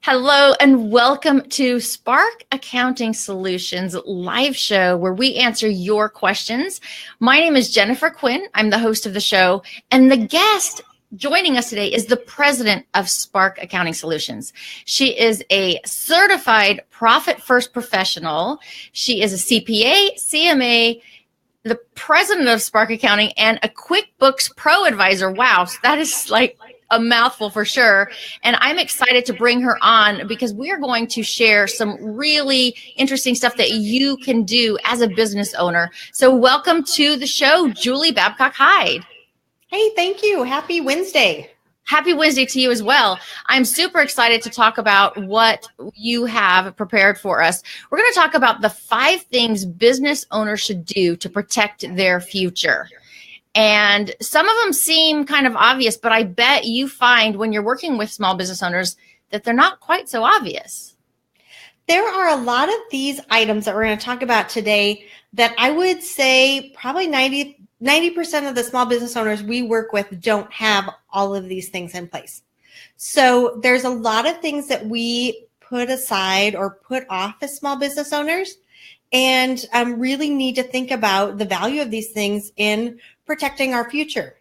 Hello and welcome to Spark Accounting Solutions live show where we answer your questions. My name is Jennifer Quinn. I'm the host of the show, and the guest joining us today is the president of Spark Accounting Solutions. She is a certified profit first professional. She is a CPA, CMA, the president of Spark Accounting, and a QuickBooks Pro advisor. Wow, so that is like a mouthful for sure. And I'm excited to bring her on because we are going to share some really interesting stuff that you can do as a business owner. So welcome to the show, Julie Babcock Hyde. Hey, thank you. Happy Wednesday. Happy Wednesday to you as well. I'm super excited to talk about what you have prepared for us. We're going to talk about the 5 things business owners should do to protect their future. And some of them seem kind of obvious, but I bet you find when you're working with small business owners that they're not quite so obvious. There are a lot of these items that we're going to talk about today that I would say probably 90% of the small business owners we work with don't have all of these things in place. So there's a lot of things that we put aside or put off as small business owners and really need to think about the value of these things in protecting our future.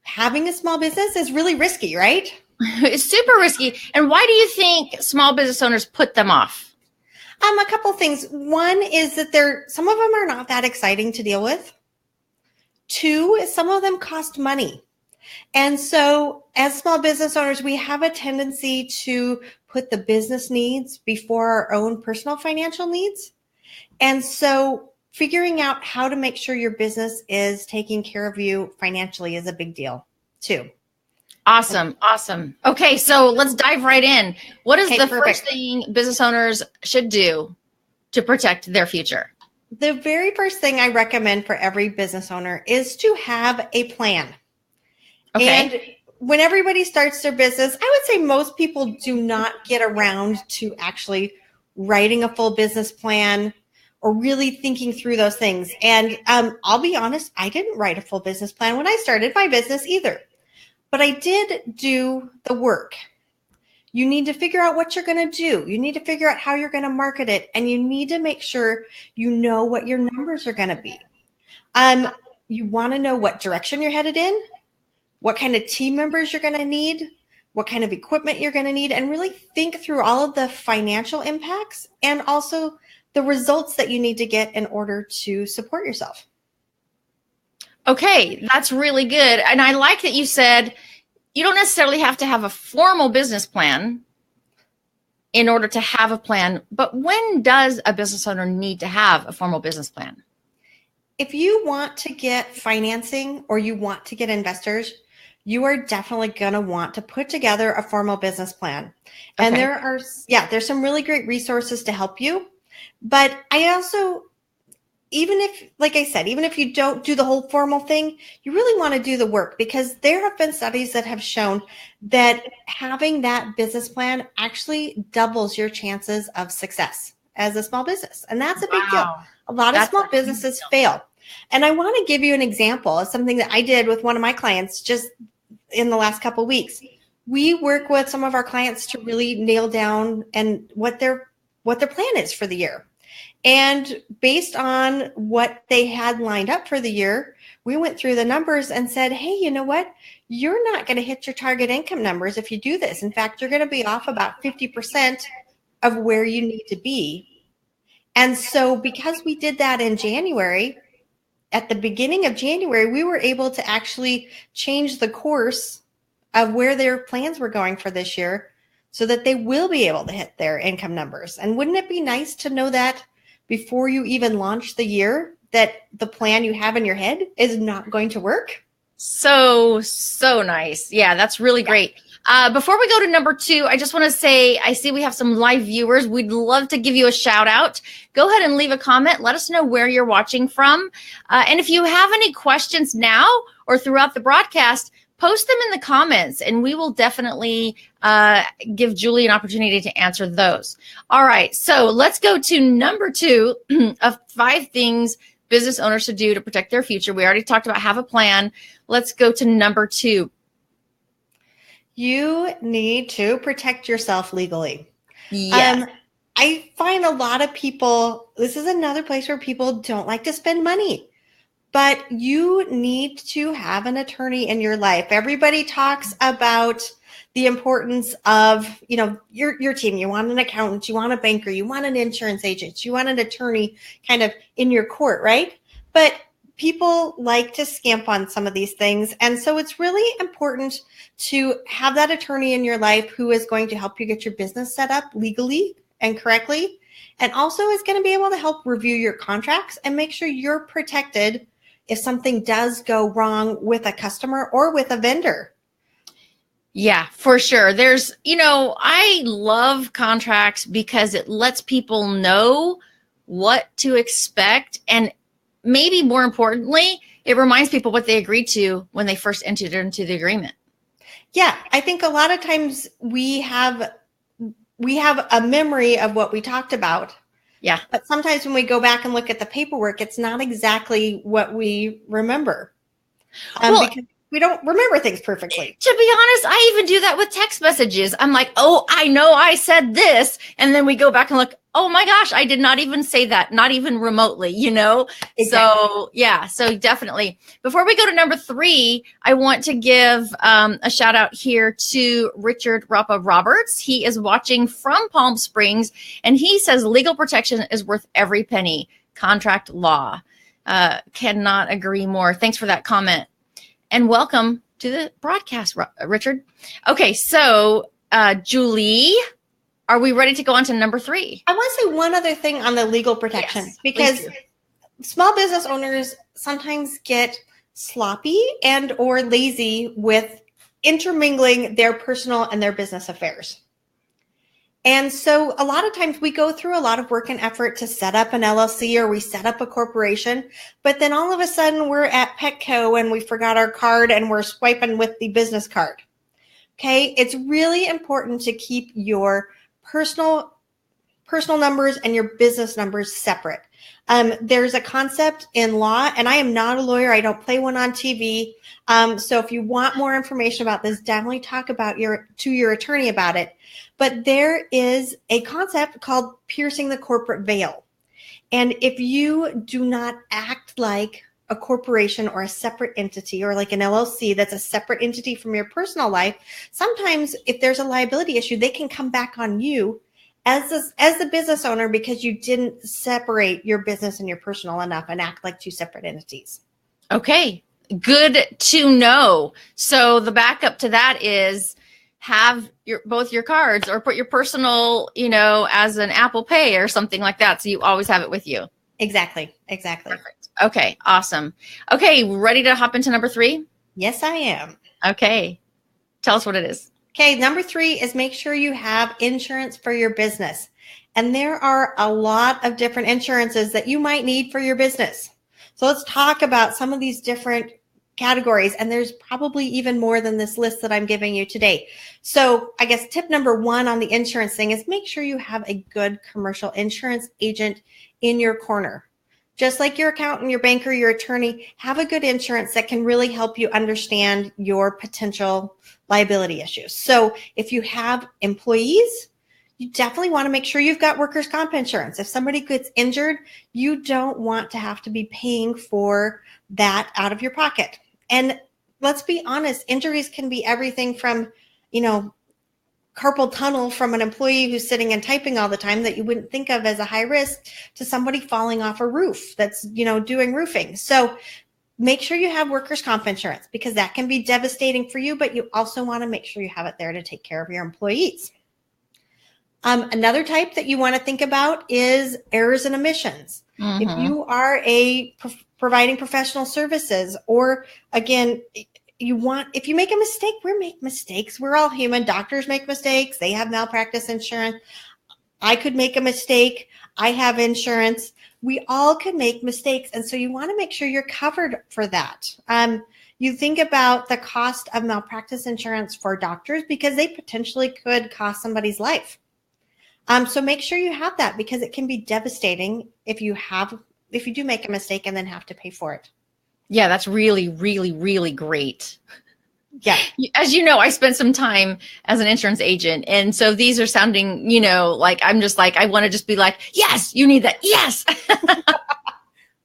Having a small business is really risky, right? It's super risky. And why do you think small business owners put them off? A couple things. One is that some of them are not that exciting to deal with. 2, some of them cost money. And so as small business owners, we have a tendency to put the business needs before our own personal financial needs. And so figuring out how to make sure your business is taking care of you financially is a big deal too. Awesome. Okay, so let's dive right in. What is the first thing business owners should do to protect their future? The very first thing I recommend for every business owner is to have a plan. Okay. And when everybody starts their business, I would say most people do not get around to actually writing a full business plan or really thinking through those things. And I'll be honest, I didn't write a full business plan when I started my business either. But I did do the work. You need to figure out what you're going to do. You need to figure out how you're going to market it. And you need to make sure you know what your numbers are going to be. You want to know what direction you're headed in, what kind of team members you're going to need, what kind of equipment you're going to need, and really think through all of the financial impacts and also the results that you need to get in order to support yourself. Okay, that's really good. And I like that you said you don't necessarily have to have a formal business plan in order to have a plan. But when does a business owner need to have a formal business plan? If you want to get financing or you want to get investors, you are definitely going to want to put together a formal business plan. And there's some really great resources to help you. But I also, even if you don't do the whole formal thing, you really want to do the work because there have been studies that have shown that having that business plan actually doubles your chances of success as a small business. And that's a big deal. A lot of small businesses fail. And I want to give you an example of something that I did with one of my clients just in the last couple of weeks. We work with some of our clients to really nail down and what their plan is for the year. And based on what they had lined up for the year, we went through the numbers and said, hey, you know what? You're not going to hit your target income numbers if you do this. In fact, you're going to be off about 50% of where you need to be. And so because we did that in January, at the beginning of January, we were able to actually change the course of where their plans were going for this year so that they will be able to hit their income numbers. And wouldn't it be nice to know that before you even launch the year, that the plan you have in your head is not going to work? So nice. Yeah, that's really great. Before we go to number 2, I just want to say, I see we have some live viewers. We'd love to give you a shout out. Go ahead and leave a comment. Let us know where you're watching from. And if you have any questions now or throughout the broadcast, post them in the comments and we will definitely give Julie an opportunity to answer those. All right, so let's go to number 2 of 5 things business owners should do to protect their future. We already talked about have a plan. Let's go to number 2. You need to protect yourself legally. Yes. I find a lot of people, this is another place where people don't like to spend money, but you need to have an attorney in your life. Everybody talks about the importance of, your team. You want an accountant, you want a banker, you want an insurance agent, you want an attorney kind of in your court, right? But people like to scamp on some of these things. And so it's really important to have that attorney in your life who is going to help you get your business set up legally and correctly, and also is going to be able to help review your contracts and make sure you're protected if something does go wrong with a customer or with a vendor. Yeah, for sure. There's, I love contracts because it lets people know what to expect. And maybe more importantly, it reminds people what they agreed to when they first entered into the agreement. Yeah, I think a lot of times we have a memory of what we talked about. Yeah. But sometimes when we go back and look at the paperwork, it's not exactly what we remember. Because we don't remember things perfectly. To be honest, I even do that with text messages. I'm like, oh, I know I said this. And then we go back and look, oh my gosh, I did not even say that, not even remotely, Exactly. So yeah, so definitely. Before we go to number 3, I want to give a shout out here to Richard Rapa Roberts. He is watching from Palm Springs, and he says legal protection is worth every penny. Contract law. Cannot agree more. Thanks for that comment. And welcome to the broadcast, Richard. Okay, so Julie, are we ready to go on to number 3? I want to say one other thing on the legal protection, yes, because small business owners sometimes get sloppy and or lazy with intermingling their personal and their business affairs. And so a lot of times we go through a lot of work and effort to set up an LLC or we set up a corporation, but then all of a sudden we're at Petco and we forgot our card and we're swiping with the business card. Okay, it's really important to keep your personal numbers and your business numbers separate. There's a concept in law, and I am not a lawyer. I don't play one on TV. So if you want more information about this, definitely talk about to your attorney about it. But there is a concept called piercing the corporate veil. And if you do not act like a corporation or a separate entity or like an LLC that's a separate entity from your personal life, sometimes if there's a liability issue, they can come back on you as the business owner because you didn't separate your business and your personal enough and act like two separate entities. Okay, good to know. So the backup to that is have both your cards or put your personal, as an Apple Pay or something like that. So you always have it with you. Exactly. Perfect. Okay, awesome. Okay, ready to hop into number 3? Yes, I am. Okay, tell us what it is. Okay, number 3 is make sure you have insurance for your business. And there are a lot of different insurances that you might need for your business. So let's talk about some of these different categories. And there's probably even more than this list that I'm giving you today. So I guess tip number 1 on the insurance thing is make sure you have a good commercial insurance agent in your corner. Just like your accountant, your banker, your attorney, have a good insurance that can really help you understand your potential liability issues. So if you have employees, you definitely want to make sure you've got workers' comp insurance. If somebody gets injured, you don't want to have to be paying for that out of your pocket. And let's be honest, injuries can be everything from, carpal tunnel from an employee who's sitting and typing all the time that you wouldn't think of as a high risk to somebody falling off a roof that's, doing roofing. So make sure you have workers' comp insurance because that can be devastating for you, but you also want to make sure you have it there to take care of your employees. Another type that you want to think about is errors and omissions. Mm-hmm. If you are providing professional services, or again, if you make a mistake, we make mistakes. We're all human. Doctors make mistakes. They have malpractice insurance. I could make a mistake. I have insurance. We all could make mistakes. And so you want to make sure you're covered for that. You think about the cost of malpractice insurance for doctors because they potentially could cost somebody's life. So make sure you have that because it can be devastating if you do make a mistake and then have to pay for it. Yeah, that's really, really, really great. Yeah. As you know, I spent some time as an insurance agent. And so these are sounding, like I'm just like, I want to just be like, yes, you need that. Yes.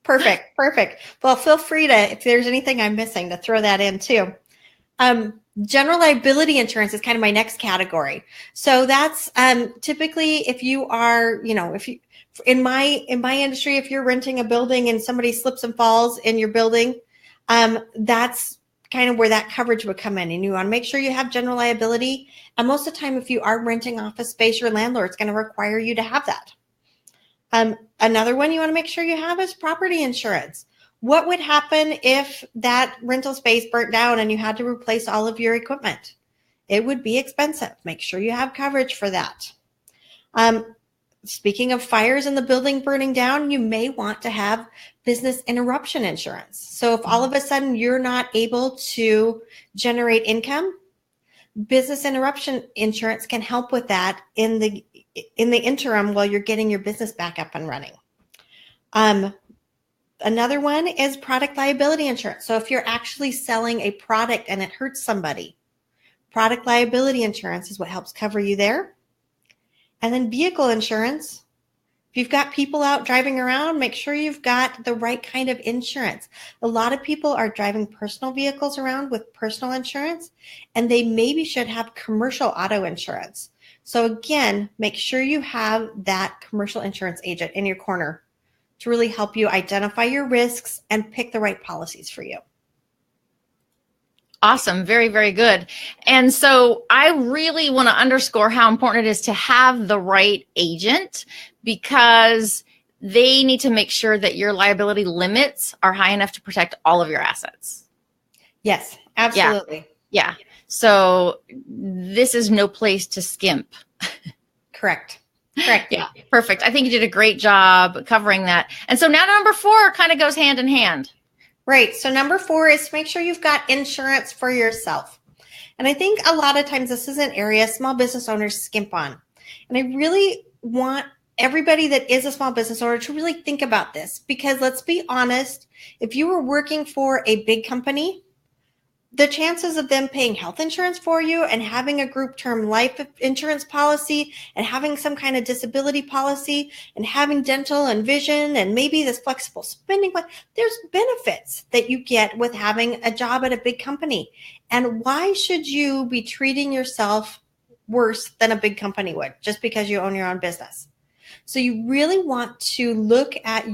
Perfect. Well, feel free to, if there's anything I'm missing, to throw that in too. General liability insurance is kind of my next category. So that's typically if you are, if you, in my industry, if you're renting a building and somebody slips and falls in your building, that's kind of where that coverage would come in. And you want to make sure you have general liability. And most of the time, if you are renting office space, your landlord's going to require you to have that. Another one you want to make sure you have is property insurance. What would happen if that rental space burnt down and you had to replace all of your equipment? It would be expensive. Make sure you have coverage for that. Speaking of fires in the building burning down, you may want to have business interruption insurance. So if all of a sudden you're not able to generate income, business interruption insurance can help with that in the interim while you're getting your business back up and running. Another one is product liability insurance. So if you're actually selling a product and it hurts somebody, product liability insurance is what helps cover you there. And then vehicle insurance. If you've got people out driving around, make sure you've got the right kind of insurance. A lot of people are driving personal vehicles around with personal insurance, and they maybe should have commercial auto insurance. So again, make sure you have that commercial insurance agent in your corner to really help you identify your risks and pick the right policies for you. Awesome. Very, very good. And so I really want to underscore how important it is to have the right agent, because they need to make sure that your liability limits are high enough to protect all of your assets. Yes, absolutely. Yeah. So this is no place to skimp. Correct. Yeah, perfect. I think you did a great job covering that. And so now number 4 kind of goes hand in hand. Right. So number 4 is to make sure you've got insurance for yourself. And I think a lot of times this is an area small business owners skimp on. And I really want everybody that is a small business owner to really think about this, because let's be honest, if you were working for a big company, the chances of them paying health insurance for you and having a group term life insurance policy and having some kind of disability policy and having dental and vision and maybe this flexible spending, there's benefits that you get with having a job at a big company. And why should you be treating yourself worse than a big company would just because you own your own business? So you really want to look at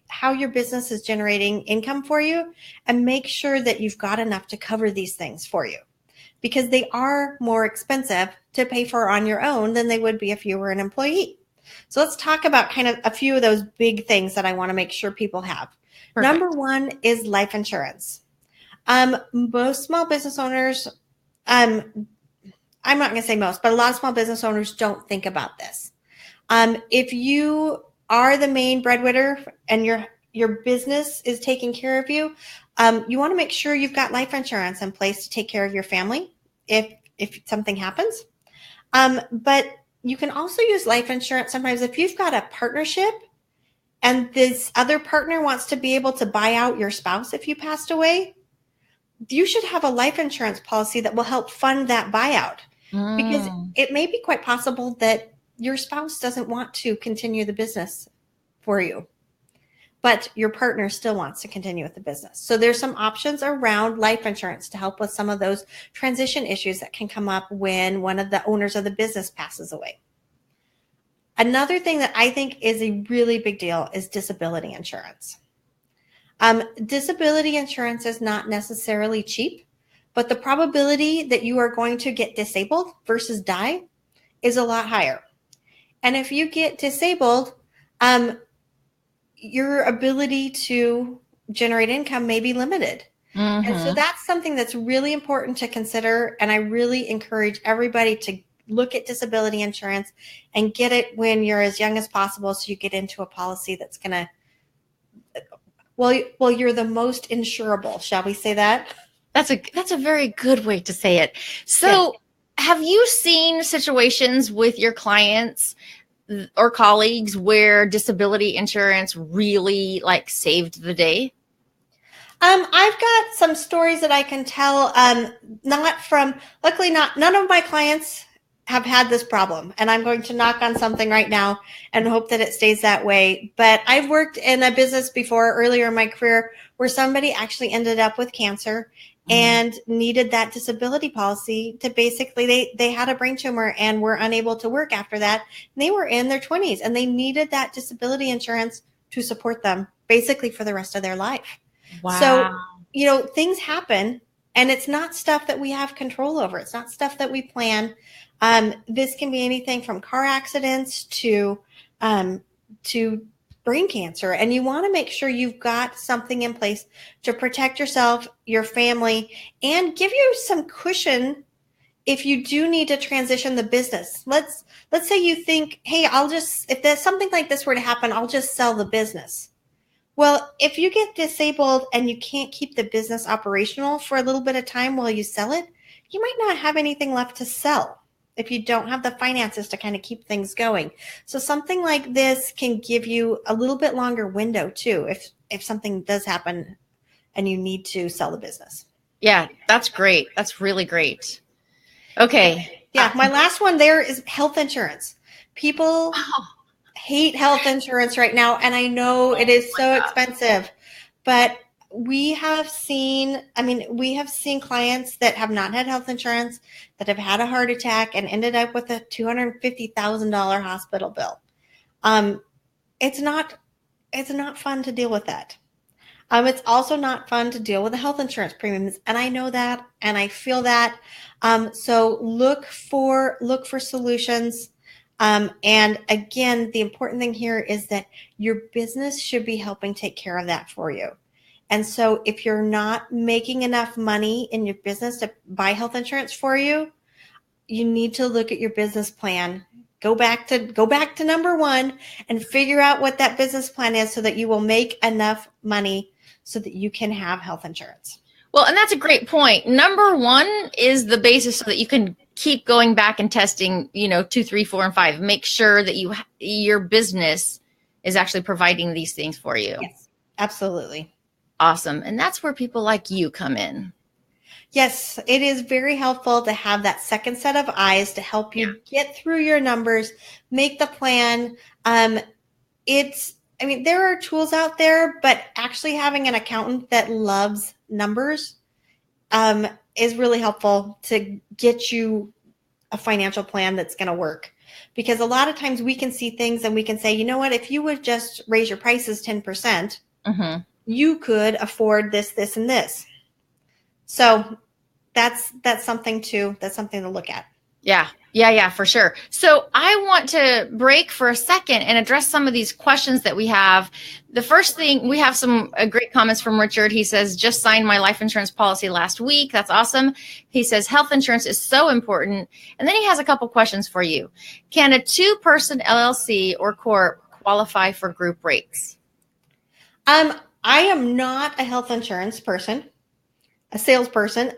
how your business is generating income for you and make sure that you've got enough to cover these things for you, because they are more expensive to pay for on your own than they would be if you were an employee. So let's talk about kind of a few of those big things that I want to make sure people have. Perfect. Number 1 is life insurance. Most small business owners, I'm not going to say most, but a lot of small business owners don't think about this. If you are the main breadwinner and your business is taking care of you, you want to make sure you've got life insurance in place to take care of your family if something happens. But you can also use life insurance sometimes if you've got a partnership and this other partner wants to be able to buy out your spouse if you passed away. You should have a life insurance policy that will help fund that buyout, because it may be quite possible that your spouse doesn't want to continue the business for you, but your partner still wants to continue with the business. So there's some options around life insurance to help with some of those transition issues that can come up when one of the owners of the business passes away. Another thing that I think is a really big deal is disability insurance. Disability insurance is not necessarily cheap, but the probability that you are going to get disabled versus die is a lot higher. And if you get disabled, your ability to generate income may be limited. Mm-hmm. And so that's something that's really important to consider. And I really encourage everybody to look at disability insurance and get it when you're as young as possible, so you get into a policy that's going to, well, you're the most insurable. Shall we say that? That's a very good way to say it. So yeah. Have you seen situations with your clients or colleagues where disability insurance really saved the day? I've got some stories that I can tell. Luckily, none of my clients have had this problem, and I'm going to knock on something right now and hope that it stays that way. But I've worked in a business before earlier in my career where somebody actually ended up with cancer and needed that disability policy to basically, they had a brain tumor and were unable to work after that. And they were in their 20s and they needed that disability insurance to support them basically for the rest of their life. Wow. So, things happen and it's not stuff that we have control over. It's not stuff that we plan. This can be anything from car accidents to brain cancer. And you want to make sure you've got something in place to protect yourself, your family, and give you some cushion if you do need to transition the business. Let's say you think, hey, if there's something like this were to happen, I'll just sell the business. Well, if you get disabled and you can't keep the business operational for a little bit of time while you sell it, you might not have anything left to sell if you don't have the finances to kind of keep things going. So something like this can give you a little bit longer window too, if something does happen and you need to sell the business. Yeah, that's great. That's really great. Okay. Yeah, my last one there is health insurance. People hate health insurance right now, and I know it is so expensive, but we have seen clients that have not had health insurance that have had a heart attack and ended up with a $250,000 hospital bill. It's not fun to deal with that. It's also not fun to deal with the health insurance premiums, and I know that, and I feel that. So look for solutions. And again, the important thing here is that your business should be helping take care of that for you. And so if you're not making enough money in your business to buy health insurance for you, you need to look at your business plan. Go back to number one and figure out what that business plan is so that you will make enough money so that you can have health insurance. Well, and that's a great point. Number one is the basis so that you can keep going back and testing, 2, 3, 4, and 5. Make sure that your business is actually providing these things for you. Yes, absolutely. Awesome. And that's where people like you come in. Yes, it is very helpful to have that second set of eyes to help you get through your numbers, make the plan. There are tools out there, but actually having an accountant that loves numbers is really helpful to get you a financial plan that's going to work. Because a lot of times we can see things and we can say, you know what, if you would just raise your prices 10%, you could afford this, this, and this. So that's something to look at. Yeah, for sure. So I want to break for a second and address some of these questions that we have. The first thing, we have some great comments from Richard. He says, just signed my life insurance policy last week. That's awesome. He says, health insurance is so important. And then he has a couple questions for you. Can a 2-person LLC or corp qualify for group rates? I am not a health insurance person, a salesperson.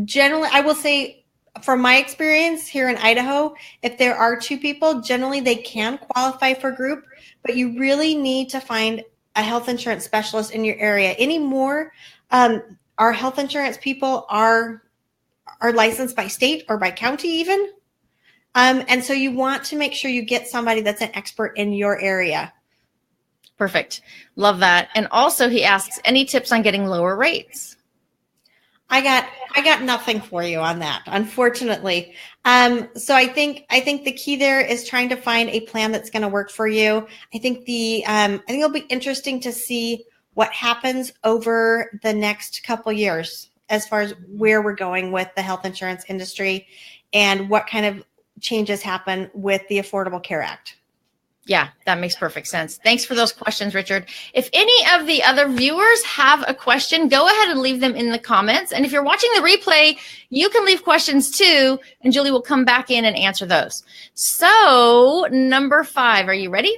Generally, I will say from my experience here in Idaho, if there are 2 people, generally they can qualify for group, but you really need to find a health insurance specialist in your area. Anymore, our health insurance people are licensed by state or by county even. And so you want to make sure you get somebody that's an expert in your area. Perfect. Love that. And also he asks, any tips on getting lower rates? I got nothing for you on that, unfortunately. So I think the key there is trying to find a plan that's going to work for you. I think it'll be interesting to see what happens over the next couple years as far as where we're going with the health insurance industry and what kind of changes happen with the Affordable Care Act. Yeah, that makes perfect sense. Thanks for those questions, Richard. If any of the other viewers have a question, go ahead and leave them in the comments. And if you're watching the replay, you can leave questions too, and Julie will come back in and answer those. So number 5, are you ready?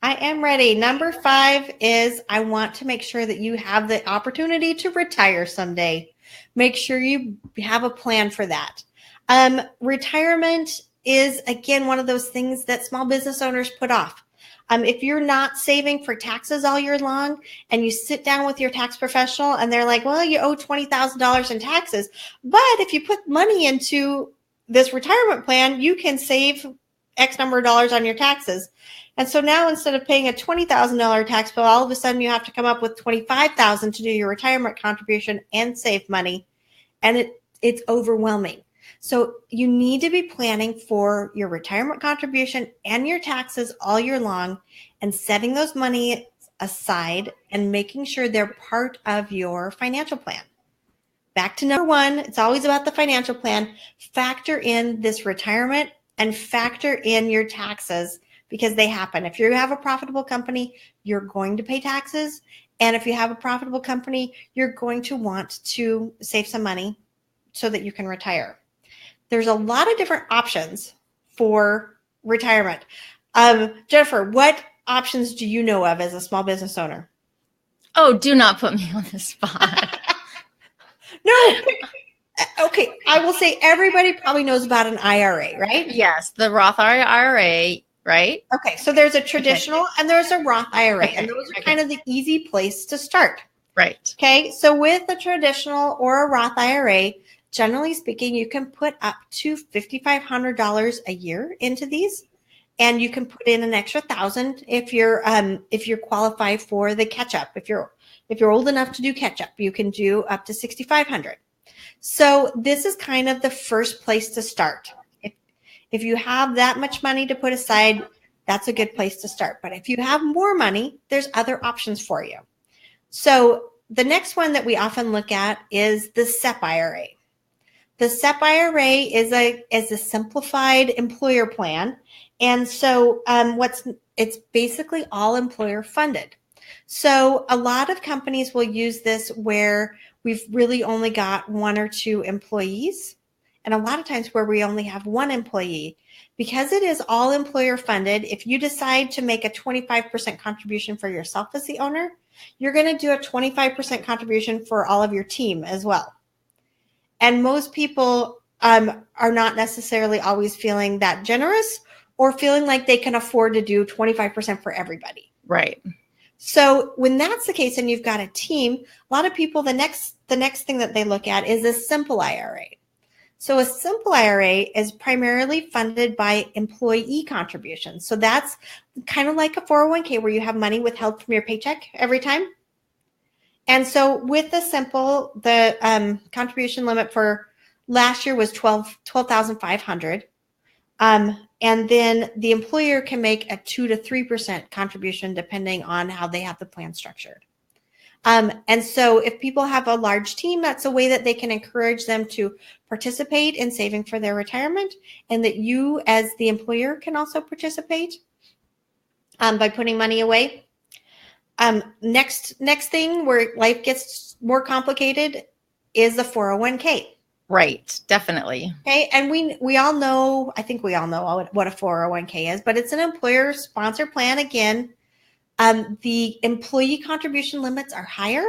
I am ready. Number 5 is I want to make sure that you have the opportunity to retire someday. Make sure you have a plan for that. Retirement is, again, one of those things that small business owners put off. If you're not saving for taxes all year long and you sit down with your tax professional and they're like, well, you owe $20,000 in taxes, but if you put money into this retirement plan, you can save X number of dollars on your taxes. And so now instead of paying a $20,000 tax bill, all of a sudden you have to come up with $25,000 to do your retirement contribution and save money. And it's overwhelming. So you need to be planning for your retirement contribution and your taxes all year long and setting those money aside and making sure they're part of your financial plan. Back to number one, it's always about the financial plan. Factor in this retirement and factor in your taxes because they happen. If you have a profitable company, you're going to pay taxes. And if you have a profitable company, you're going to want to save some money so that you can retire. There's a lot of different options for retirement. Jennifer, what options do you know of as a small business owner? Oh, do not put me on the spot. No. Okay. I will say everybody probably knows about an IRA, right? Yes. The Roth IRA, right? Okay. So there's a traditional and there's a Roth IRA, and those are kind of the easy place to start. Right. Okay. So with a traditional or a Roth IRA, generally speaking, you can put up to $5,500 a year into these, and you can put in an extra $1,000 if you're qualified for the catch up. If you're old enough to do catch up, you can do up to $6,500. So this is kind of the first place to start. If you have that much money to put aside, that's a good place to start. But if you have more money, there's other options for you. So the next one that we often look at is the SEP IRA. The SEP IRA is a simplified employer plan. And so it's basically all employer funded. So a lot of companies will use this where we've really only got one or two employees, and a lot of times where we only have one employee. Because it is all employer funded, if you decide to make a 25% contribution for yourself as the owner, you're going to do a 25% contribution for all of your team as well. And most people are not necessarily always feeling that generous or feeling like they can afford to do 25% for everybody. Right. So when that's the case and you've got a team, a lot of people, the next thing that they look at is a simple IRA. So a simple IRA is primarily funded by employee contributions. So that's kind of like a 401k where you have money withheld from your paycheck every time. And so with the simple, the contribution limit for last year was $12,500. And then the employer can make a 2 to 3% contribution depending on how they have the plan structured. And so if people have a large team, that's a way that they can encourage them to participate in saving for their retirement, and that you as the employer can also participate by putting money away. Next thing where life gets more complicated is the 401k. Right, definitely. Okay, and we all know, I think we all know what a 401k is, but it's an employer sponsored plan again. The employee contribution limits are higher,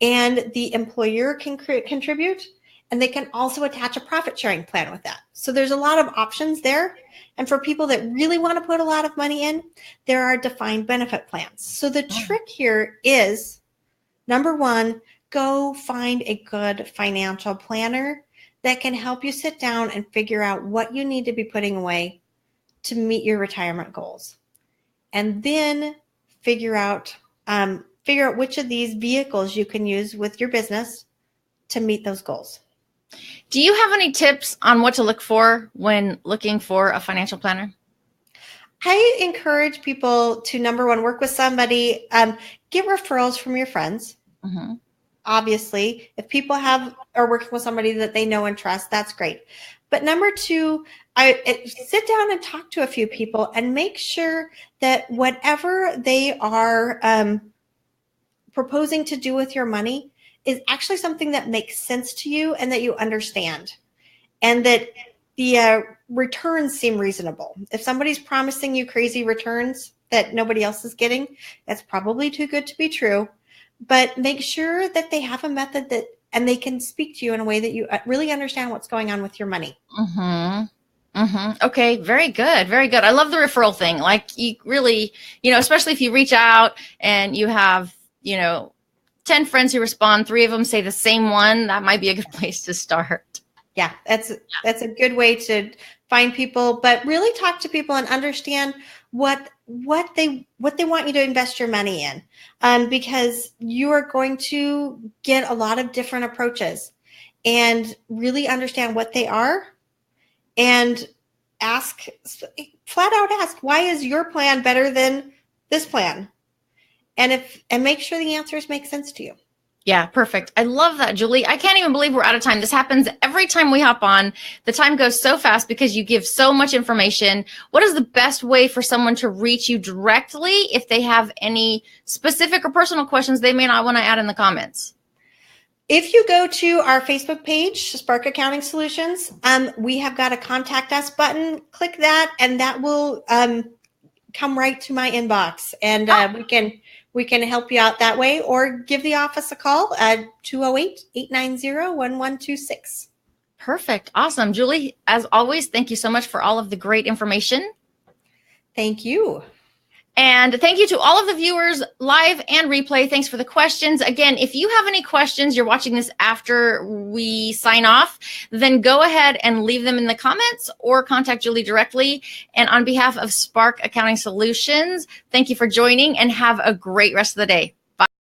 and the employer can contribute, and they can also attach a profit sharing plan with that. So there's a lot of options there. And for people that really want to put a lot of money in, there are defined benefit plans. So the trick here is, number one, go find a good financial planner that can help you sit down and figure out what you need to be putting away to meet your retirement goals. And then figure out which of these vehicles you can use with your business to meet those goals. Do you have any tips on what to look for when looking for a financial planner? I encourage people to, number one, work with somebody, get referrals from your friends. Mm-hmm. Obviously, if people are working with somebody that they know and trust, that's great. But number two, sit down and talk to a few people and make sure that whatever they are proposing to do with your money is actually something that makes sense to you and that you understand, and that the returns seem reasonable. If somebody's promising you crazy returns that nobody else is getting, that's probably too good to be true. But make sure that they have a method and they can speak to you in a way that you really understand what's going on with your money. Mm-hmm. Okay, very good. Very good. I love the referral thing. Like you really, especially if you reach out and you have, 10 friends who respond, 3 of them say the same one, that might be a good place to start. Yeah, that's a good way to find people, but really talk to people and understand what they want you to invest your money in, because you are going to get a lot of different approaches, and really understand what they are, and flat out ask, why is your plan better than this plan? And make sure the answers make sense to you. Yeah, perfect. I love that, Julie. I can't even believe we're out of time. This happens every time we hop on. The time goes so fast because you give so much information. What is the best way for someone to reach you directly if they have any specific or personal questions they may not want to add in the comments? If you go to our Facebook page, Spark Accounting Solutions, we have got a contact us button. Click that, and that will come right to my inbox, and we can help you out that way, or give the office a call at 208-890-1126. Perfect. Awesome. Julie, as always, thank you so much for all of the great information. Thank you. And thank you to all of the viewers live and replay. Thanks for the questions. Again, if you have any questions, you're watching this after we sign off, then go ahead and leave them in the comments or contact Julie directly. And on behalf of Spark Accounting Solutions, thank you for joining and have a great rest of the day.